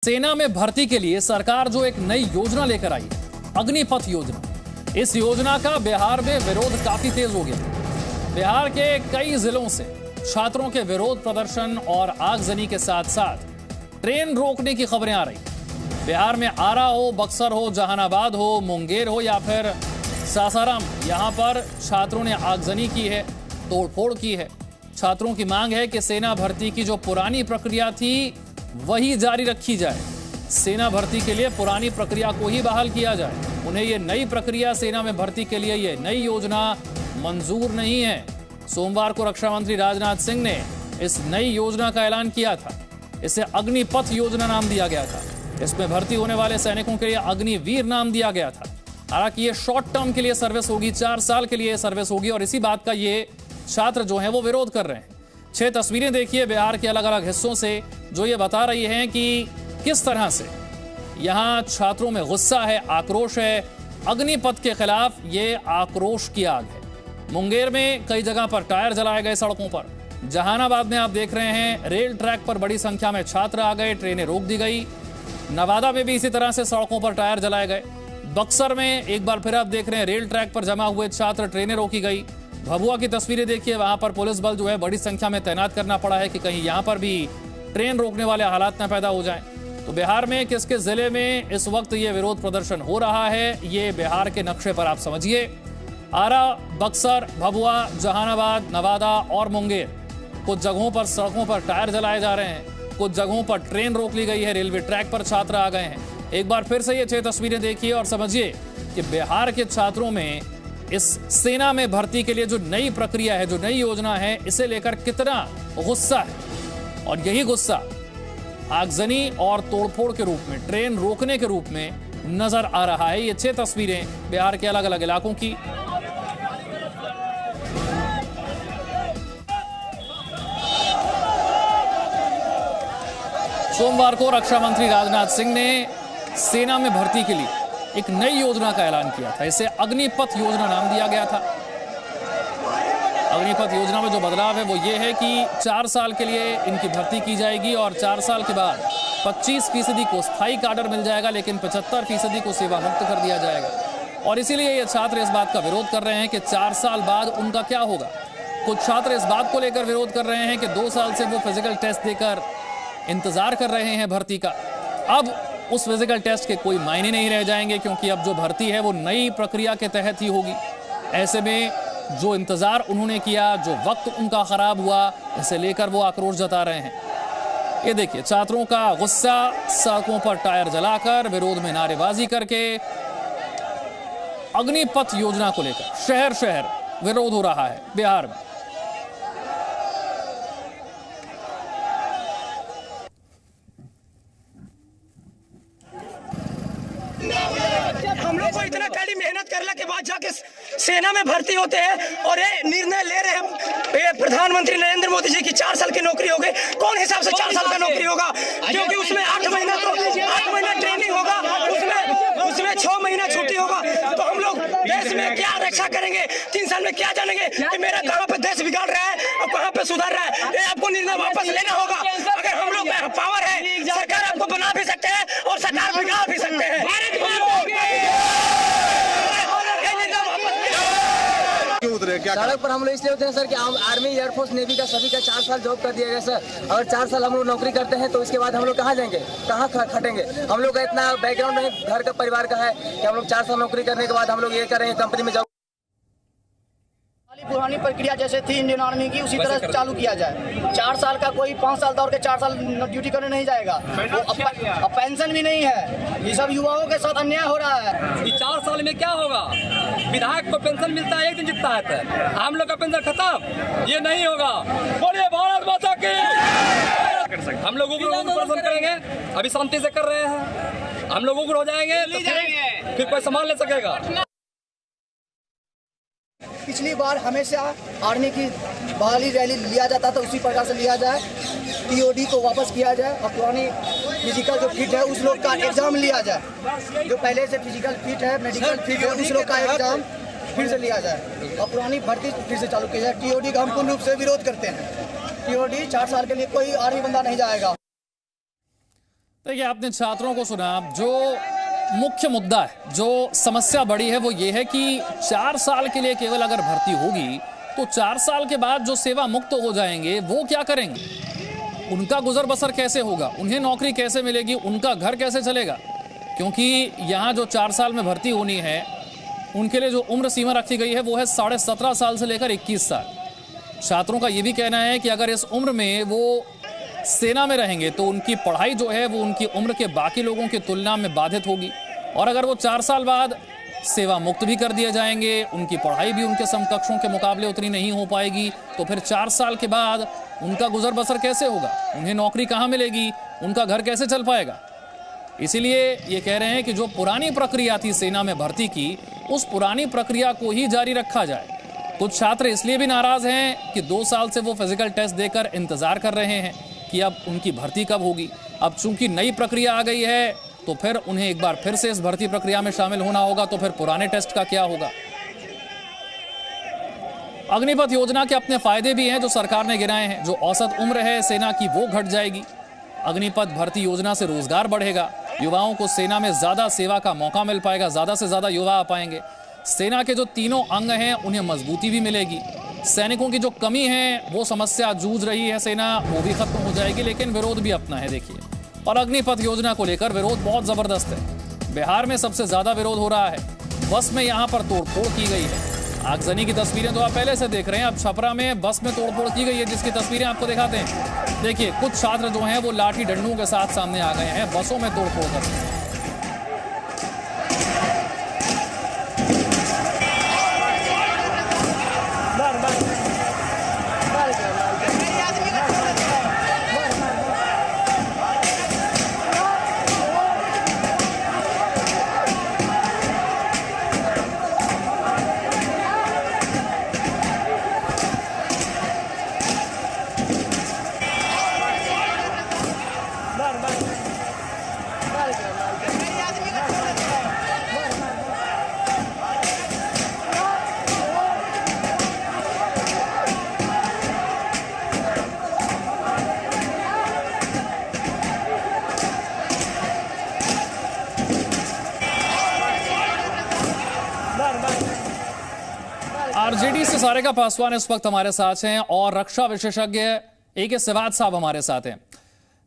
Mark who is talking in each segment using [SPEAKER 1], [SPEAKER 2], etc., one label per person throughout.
[SPEAKER 1] सेना में भर्ती के लिए सरकार जो एक नई योजना लेकर आई, अग्निपथ योजना, इस योजना का बिहार में विरोध काफी तेज हो गया। बिहार के कई जिलों से छात्रों के विरोध प्रदर्शन और आगजनी के साथ साथ ट्रेन रोकने की खबरें आ रही। बिहार में आरा हो, बक्सर हो, जहानाबाद हो, मुंगेर हो या फिर सासाराम, यहां पर छात्रों ने आगजनी की है, तोड़फोड़ की है। छात्रों की मांग है कि सेना भर्ती की जो पुरानी प्रक्रिया थी वही जारी रखी जाए। सेना भर्ती के लिए पुरानी प्रक्रिया को ही बहाल किया जाए। उन्हें यह नई प्रक्रिया, सेना में भर्ती के लिए यह नई योजना मंजूर नहीं है। सोमवार को रक्षा मंत्री राजनाथ सिंह ने इस नई योजना का ऐलान किया था। इसे अग्निपथ योजना नाम दिया गया था। इसमें भर्ती होने वाले सैनिकों के लिए अग्निवीर नाम दिया गया था। हालांकि ये शॉर्ट टर्म के लिए सर्विस होगी, 4 साल के लिए सर्विस होगी और इसी बात का ये छात्र जो हैं वो विरोध कर रहे हैं। 6 तस्वीरें देखिए बिहार के अलग अलग हिस्सों से, जो ये बता रही हैं कि किस तरह से यहां छात्रों में गुस्सा है, आक्रोश है। अग्निपथ के खिलाफ ये आक्रोश की आग है। मुंगेर में कई जगह पर टायर जलाए गए सड़कों पर। जहानाबाद में आप देख रहे हैं रेल ट्रैक पर बड़ी संख्या में छात्र आ गए, ट्रेनें रोक दी गई। नवादा में भी इसी तरह से सड़कों पर टायर जलाए गए। बक्सर में एक बार फिर आप देख रहे हैं रेल ट्रैक पर जमा हुए छात्र, ट्रेनें रोकी गई। भभुआ की तस्वीरें देखिए, वहां पर पुलिस बल जो है बड़ी संख्या में तैनात करना पड़ा है कि कहीं यहां पर भी ट्रेन रोकने वाले हालात न पैदा हो जाएं। तो बिहार में किस किस जिले में इस वक्त ये विरोध प्रदर्शन हो रहा है, ये बिहार के नक्शे पर आप समझिए। आरा, बक्सर, भभुआ, जहानाबाद, नवादा और मुंगेर, कुछ जगहों पर सड़कों पर टायर जलाए जा रहे हैं, कुछ जगहों पर ट्रेन रोक ली गई है, रेलवे ट्रैक पर छात्र आ गए हैं। एक बार फिर से ये 6 तस्वीरें देखिए और समझिए कि बिहार के छात्रों में इस सेना में भर्ती के लिए जो नई प्रक्रिया है, जो नई योजना है, इसे लेकर कितना गुस्सा है। और यही गुस्सा आगजनी और तोड़फोड़ के रूप में, ट्रेन रोकने के रूप में नजर आ रहा है। ये 6 तस्वीरें बिहार के अलग अलग इलाकों की। सोमवार को रक्षा मंत्री राजनाथ सिंह ने सेना में भर्ती के लिए एक नई योजना का ऐलान किया था। इसे अग्निपथ योजना नाम दिया गया था। अग्निपथ योजना में जो बदलाव है वो ये है कि 4 साल के लिए इनकी भर्ती की जाएगी और 4 साल के बाद 25% को स्थायी काडर मिल जाएगा, लेकिन 75% को सेवा मुक्त कर दिया जाएगा। और इसीलिए ये छात्र इस बात का विरोध कर रहे हैं कि 4 साल बाद उनका क्या होगा। कुछ छात्र इस बात को लेकर विरोध कर रहे हैं कि 2 साल से वो फिजिकल टेस्ट देकर इंतजार कर रहे हैं भर्ती का। अब उस फिजिकल टेस्ट के कोई मायने नहीं रह जाएंगे, क्योंकि अब जो भर्ती है वो नई प्रक्रिया के तहत ही होगी। ऐसे में जो इंतजार उन्होंने किया, जो वक्त उनका खराब हुआ, इसे लेकर वो आक्रोश जता रहे हैं। ये देखिए छात्रों का गुस्सा, सड़कों पर टायर जलाकर, विरोध में नारेबाजी करके अग्निपथ योजना को लेकर शहर शहर विरोध हो रहा है बिहार में।
[SPEAKER 2] हम लोग को इतना कड़ी मेहनत करने के बाद जाके सेना में भर्ती होते हैं और ये निर्णय ले रहे हैं प्रधानमंत्री नरेंद्र मोदी जी की 4 साल की नौकरी हो गई। कौन हिसाब से 4 साल का नौकरी होगा? क्योंकि उसमें 8 महीना ट्रेनिंग होगा, उसमें 6 महीना छुट्टी होगा। तो हम लोग देश में क्या रक्षा करेंगे? 3 साल में क्या जानेंगे कि मेरा कहाँ पे देश बिगाड़ रहा है और कहाँ पे सुधार रहा है? ये आपको निर्णय वापस लेना होगा। अगर हम लोग पावर है, सरकार आपको बना भी सकते हैं और सरकार बिगाड़ भी सकते हैं।
[SPEAKER 3] सड़क पर हम लोग इसलिए होते हैं सर कि आर्मी, एयरफोर्स, नेवी का सभी का 4 साल जॉब कर दिया गया सर। अगर 4 साल हम लोग नौकरी करते हैं तो इसके बाद हम लोग कहाँ जाएंगे, कहाँ खटेंगे? हम लोग का इतना बैकग्राउंड नहीं, घर का परिवार का है कि हम लोग 4 साल नौकरी करने के बाद हम लोग ये करेंगे कंपनी में जॉब।
[SPEAKER 4] पुरानी प्रक्रिया जैसे थी इंडियन आर्मी की, उसी तरह चालू किया जाए। 4 साल का कोई 5 साल दौड़ के 4 साल ड्यूटी करने नहीं जाएगा। अब पेंशन भी नहीं है। ये सब युवाओं के साथ अन्याय हो रहा है।
[SPEAKER 5] कि 4 साल में क्या होगा? विधायक को पेंशन मिलता है, 1 दिन जीतता है, तो हम लोग का पेंशन खत्म। ये नहीं होगा। बोलिए भारत माता की। हम लोग उग्र प्रदर्शन करेंगे, अभी शांति से कर रहे हैं। हम लोग उग्र हो जाएंगे तो फिर कोई संभाल ले सकेगा।
[SPEAKER 4] पिछली बार हमेशा आर्मी की बहाली रैली लिया जाता था, उसी प्रकार से लिया जाए। टीओडी को वापस किया जाए और पुरानी फिजिकल जो फिट है उस लोग का एग्जाम लिया जाए। जो पहले से फिजिकल फिट है, मेडिकल फिट है, उस लोग का एग्जाम फिर से लिया जाए और पुरानी भर्ती फिर से चालू की जाए। टीओडी का हम पूर्ण रूप से विरोध करते हैं। टीओडी 4 साल के लिए कोई आर्मी बंदा नहीं जाएगा।
[SPEAKER 1] देखिए, आपने छात्रों को सुना। जो मुख्य मुद्दा है, जो समस्या बड़ी है, वो ये है कि 4 साल के लिए केवल अगर भर्ती होगी तो 4 साल के बाद जो सेवा मुक्त हो जाएंगे वो क्या करेंगे? उनका गुजर बसर कैसे होगा? उन्हें नौकरी कैसे मिलेगी? उनका घर कैसे चलेगा? क्योंकि यहाँ जो 4 साल में भर्ती होनी है, उनके लिए जो उम्र सीमा रखी गई है वो है 17.5 साल से लेकर 21 साल। छात्रों का ये भी कहना है कि अगर इस उम्र में वो सेना में रहेंगे तो उनकी पढ़ाई जो है वो उनकी उम्र के बाकी लोगों की तुलना में बाधित होगी, और अगर वो 4 साल बाद सेवा मुक्त भी कर दिए जाएंगे, उनकी पढ़ाई भी उनके समकक्षों के मुकाबले उतनी नहीं हो पाएगी, तो फिर 4 साल के बाद उनका गुजर बसर कैसे होगा? उन्हें नौकरी कहाँ मिलेगी? उनका घर कैसे चल पाएगा? इसीलिए ये कह रहे हैं कि जो पुरानी प्रक्रिया थी सेना में भर्ती की, उस पुरानी प्रक्रिया को ही जारी रखा जाए। कुछ छात्र इसलिए भी नाराज हैं कि 2 साल से वो फिजिकल टेस्ट देकर इंतजार कर रहे हैं कि अब उनकी भर्ती कब होगी। अब चूंकि नई प्रक्रिया आ गई है तो फिर उन्हें एक बार फिर से इस भर्ती प्रक्रिया में शामिल होना होगा, तो फिर पुराने टेस्ट का क्या होगा? अग्निपथ योजना के अपने फायदे भी हैं जो सरकार ने गिनाए हैं। जो औसत उम्र है सेना की वो घट जाएगी। अग्निपथ भर्ती योजना से रोजगार बढ़ेगा, युवाओं को सेना में ज्यादा सेवा का मौका मिल पाएगा, ज्यादा से ज्यादा युवा आ पाएंगे। सेना के जो तीनों अंग हैं उन्हें मजबूती भी मिलेगी। सैनिकों की जो कमी है, वो समस्या जूझ रही है सेना, वो भी खत्म हो जाएगी। लेकिन विरोध भी अपना है, देखिए। और अग्निपथ योजना को लेकर विरोध बहुत जबरदस्त है। बिहार में सबसे ज्यादा विरोध हो रहा है। बस में यहां पर तोड़फोड़ की गई है। आगजनी की तस्वीरें तो आप पहले से देख रहे हैं। अब छपरा में बस में तोड़फोड़ की गई है, जिसकी तस्वीरें आपको दिखाते हैं। देखिए, कुछ छात्र जो हैं वो लाठी डंडों के साथ सामने आ गए हैं, बसों में तोड़फोड़ कर। आरजेडी से सारेगा पासवान इस वक्त हमारे साथ हैं और रक्षा विशेषज्ञ ए.के. सिवात साहब हमारे साथ हैं।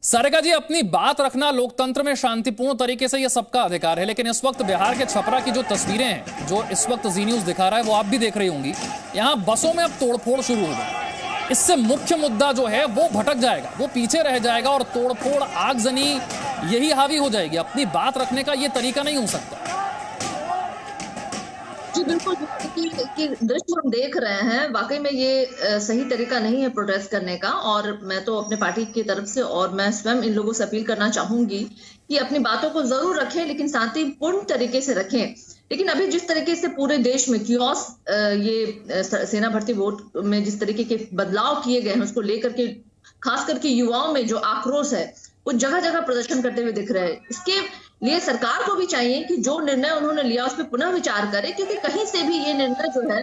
[SPEAKER 1] सारेगा जी, अपनी बात रखना लोकतंत्र में शांतिपूर्ण तरीके से ये सबका अधिकार है, लेकिन इस वक्त बिहार के छपरा की जो तस्वीरें हैं, जो इस वक्त जी न्यूज दिखा रहा है, वो आप भी देख रही होंगी। यहां बसों में अब तोड़फोड़ शुरू हो गई। इससे मुख्य मुद्दा जो है वो भटक जाएगा, वो पीछे रह जाएगा और तोड़फोड़, आगजनी यही हावी हो जाएगी। अपनी बात रखने का ये तरीका नहीं हो सकता।
[SPEAKER 6] जी बिल्कुल, कि दृश्य हम देख रहे हैं, वाकई में ये सही तरीका नहीं है प्रोटेस्ट करने का। और मैं तो अपने पार्टी की तरफ से और मैं स्वयं इन लोगों से अपील करना चाहूंगी कि अपनी बातों को जरूर रखें, लेकिन शांतिपूर्ण तरीके से रखें। लेकिन अभी जिस तरीके से पूरे देश में कियोस, ये सेना भर्ती वोट में जिस तरीके के बदलाव किए गए हैं, उसको लेकर के खास करके युवाओं में जो आक्रोश है वो जगह जगह प्रदर्शन करते हुए दिख रहे हैं। इसके लिए सरकार को भी चाहिए कि जो निर्णय उन्होंने लिया उस पर पुनः विचार करे, क्योंकि कहीं से भी ये निर्णय जो है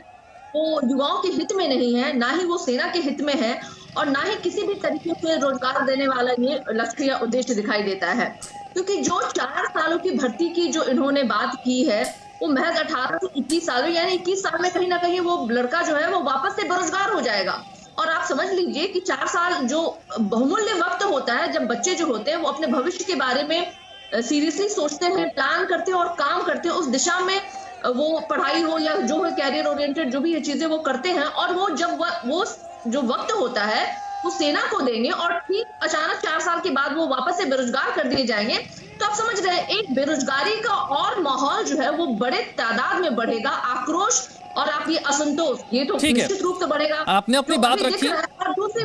[SPEAKER 6] वो युवाओं के हित में नहीं है, ना ही वो सेना के हित में है, और ना ही किसी भी तरीके से रोजगार देने वाला ये लक्ष्य या उद्देश्य दिखाई देता है। क्योंकि जो 4 सालों की भर्ती की जो इन्होंने बात की है, वो महज 18 से 21 साल, यानी 21 साल में कहीं ना कहीं वो लड़का जो है वो वापस से बेरोजगार हो जाएगा। और आप समझ लीजिए कि 4 साल जो बहुमूल्य वक्त होता है, जब बच्चे जो होते हैं वो अपने भविष्य के बारे में सीरियसली सोचते हैं, प्लान करते हैं और काम करते हैं, उस दिशा में वो पढ़ाई हो या जो है कैरियर ओरिएंटेड जो भी ये चीजें वो करते हैं। और वो जब वो जो वक्त होता है वो सेना को देंगे और ठीक अचानक 4 साल के बाद वो वापस से बेरोजगार कर दिए जाएंगे, तो आप समझ रहे हैं एक बेरोजगारी का और माहौल जो है वो बड़े तादाद में बढ़ेगा, आक्रोश और आप ये असंतोष, ये तो निश्चित रूप से बढ़ेगा।
[SPEAKER 1] आपने अपनी बात रखी।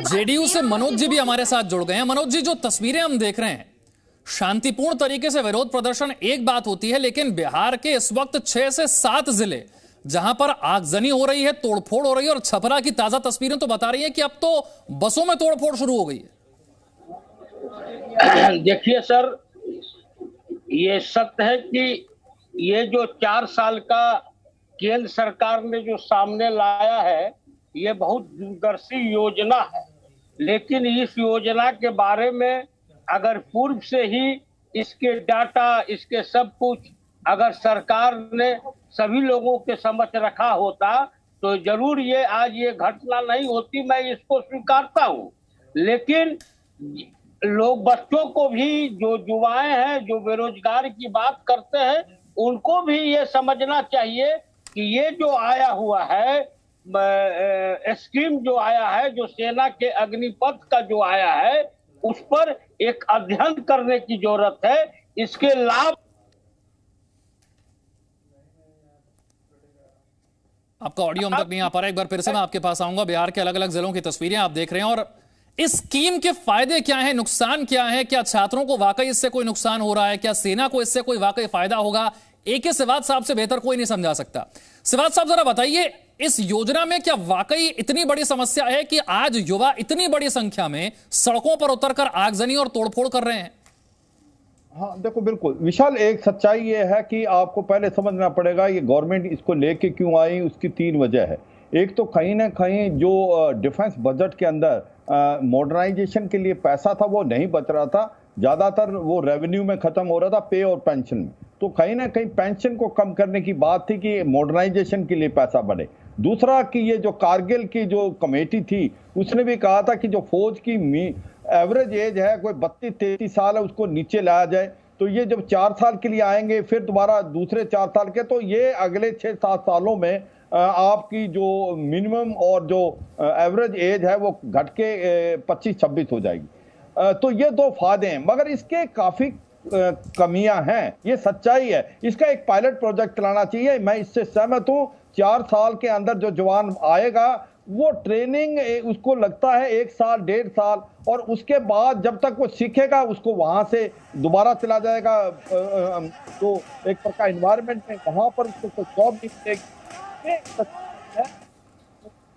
[SPEAKER 1] जेडीयू से मनोज जी भी हमारे साथ जुड़ गए हैं। मनोज जी, जो तस्वीरें हम देख रहे हैं, शांतिपूर्ण तरीके से विरोध प्रदर्शन एक बात होती है, लेकिन बिहार के इस वक्त 6 से 7 जिले जहां पर आगजनी हो रही है, तोड़फोड़ हो रही है, और छपरा की ताजा तस्वीरें तो बता रही है कि अब तो बसों में तोड़फोड़ शुरू हो गई है।
[SPEAKER 7] देखिए सर, ये सत्य है कि ये जो 4 साल का केंद्र सरकार ने जो सामने लाया है, ये बहुत दूरदर्शी योजना है। लेकिन इस योजना के बारे में अगर पूर्व से ही इसके डाटा, इसके सब कुछ अगर सरकार ने सभी लोगों के समझ रखा होता तो जरूर ये आज ये घटना नहीं होती, मैं इसको स्वीकारता हूँ। लेकिन लोग, बच्चों को भी, जो युवाएं हैं जो बेरोजगार की बात करते हैं, उनको भी ये समझना चाहिए कि ये जो आया हुआ है स्कीम, जो आया है, जो सेना के अग्निपथ का जो आया है, उस पर एक अध्ययन करने की जरूरत है। इसके लाभ,
[SPEAKER 1] आपका ऑडियो हम तक नहीं आ पा रहा, एक बार फिर से मैं आपके पास आऊंगा। बिहार के अलग अलग जिलों की तस्वीरें आप देख रहे हैं, और इस स्कीम के फायदे क्या हैं, नुकसान क्या है? क्या छात्रों को वाकई इससे कोई नुकसान हो रहा है? क्या सेना को इससे कोई वाकई फायदा होगा? AK सिवात साहब से बेहतर कोई नहीं समझा सकता। सिवात साहब, जरा बताइए, इस योजना में क्या वाकई इतनी बड़ी समस्या है कि आज युवा इतनी बड़ी संख्या में सड़कों पर उतरकर आगजनी और तोड़फोड़ कर रहे हैं?
[SPEAKER 8] हाँ देखो, बिल्कुल विशाल, एक सच्चाई ये है कि आपको पहले समझना पड़ेगा ये गवर्नमेंट इसको लेके क्यों आई। उसकी 3 वजह है। एक तो कहीं ना कहीं जो डिफेंस बजट के अंदर मॉडर्नाइजेशन के लिए पैसा था वो नहीं बच रहा था, ज़्यादातर वो रेवेन्यू में ख़त्म हो रहा था, पे और पेंशन में। तो कहीं ना कहीं पेंशन को कम करने की बात थी कि मॉडर्नाइजेशन के लिए पैसा बढ़े। दूसरा कि ये जो कारगिल की जो कमेटी थी उसने भी कहा था कि जो फौज की एवरेज एज है कोई 32-33 साल है, उसको नीचे लाया जाए। तो ये जब 4 साल के लिए आएंगे, फिर दोबारा दूसरे 4 साल के, तो ये अगले 6-7 सालों में आपकी जो मिनिमम और जो एवरेज एज है वो घट के 25-26 हो जाएगी। तो ये 2 फायदे हैं, मगर इसके काफी कमियां हैं, ये सच्चाई है। इसका एक पायलट प्रोजेक्ट चलाना चाहिए, मैं इससे सहमत हूं। 4 साल के अंदर जो जवान आएगा वो ट्रेनिंग उसको लगता है 1 साल 1.5 साल, और उसके बाद जब तक वो सीखेगा उसको वहां से दोबारा चला जाएगा तो एक प्रकार एनवायरनमेंट में, वहां पर उसको जॉब नहीं मिलेगी।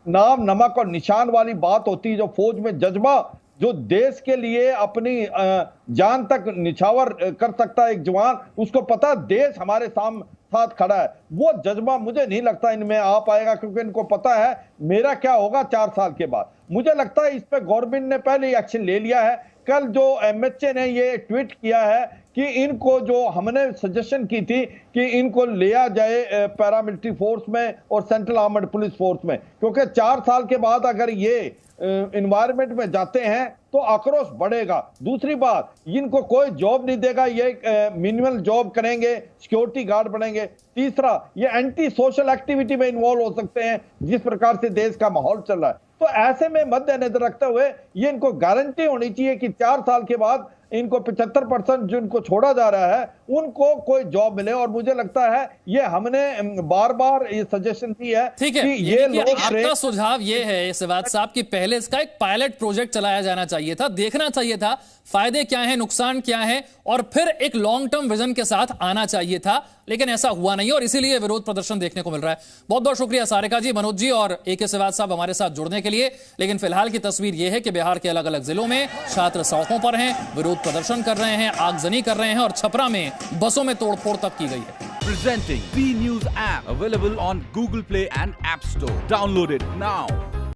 [SPEAKER 8] नाम नमक और निशान वाली बात होती है। जो फौज में जज्बा, जो देश के लिए अपनी जान तक निछावर कर सकता है एक जवान, उसको पता देश हमारे साथ खड़ा है, वो जज्बा मुझे नहीं लगता इनमें आ पाएगा, क्योंकि इनको पता है मेरा क्या होगा 4 साल के बाद। मुझे लगता है इस पे गवर्नमेंट ने पहले ही एक्शन ले लिया है। कल जो MHA ने ये ट्वीट किया है कि इनको, जो हमने सजेशन की थी कि इनको लिया जाए पैरामिलिट्री फोर्स में और सेंट्रल आर्मर्ड पुलिस फोर्स में, क्योंकि 4 साल के बाद अगर ये इन्वायरमेंट में जाते हैं तो आक्रोश बढ़ेगा। दूसरी बात, इनको कोई जॉब नहीं देगा, ये मिनिमल जॉब करेंगे, सिक्योरिटी गार्ड बनेंगे। तीसरा, ये एंटी सोशल एक्टिविटी में इन्वॉल्व हो सकते हैं जिस प्रकार से देश का माहौल चल रहा है। तो ऐसे में मद्देनजर रखते हुए ये इनको गारंटी होनी चाहिए कि 4 साल के बाद इनको 75% जिनको छोड़ा जा रहा है उनको कोई जॉब मिले। और मुझे लगता है ये हमने बार बार ये सजेशन दी है।
[SPEAKER 1] ठीक है,
[SPEAKER 8] कि ये लोग,
[SPEAKER 1] आपका सुझाव ये है सिवात साहब कि पहले इसका एक पायलट प्रोजेक्ट चलाया जाना चाहिए था, देखना चाहिए था फायदे क्या हैं, नुकसान क्या है, और फिर एक लॉन्ग टर्म विजन के साथ आना चाहिए था, लेकिन ऐसा हुआ नहीं और इसीलिए विरोध प्रदर्शन देखने को मिल रहा है। बहुत बहुत शुक्रिया सारिका जी, मनोज जी और AK सिवात साहब हमारे साथ जुड़ने के लिए। लेकिन फिलहाल की तस्वीर यह है कि बिहार के अलग अलग जिलों में छात्र सड़कों पर हैं, विरोध प्रदर्शन कर रहे हैं, आगजनी कर रहे हैं और छपरा में बसों में तोड़फोड़ तक की गई है।
[SPEAKER 9] Presenting B News app available on Google Play and App Store. Download it now.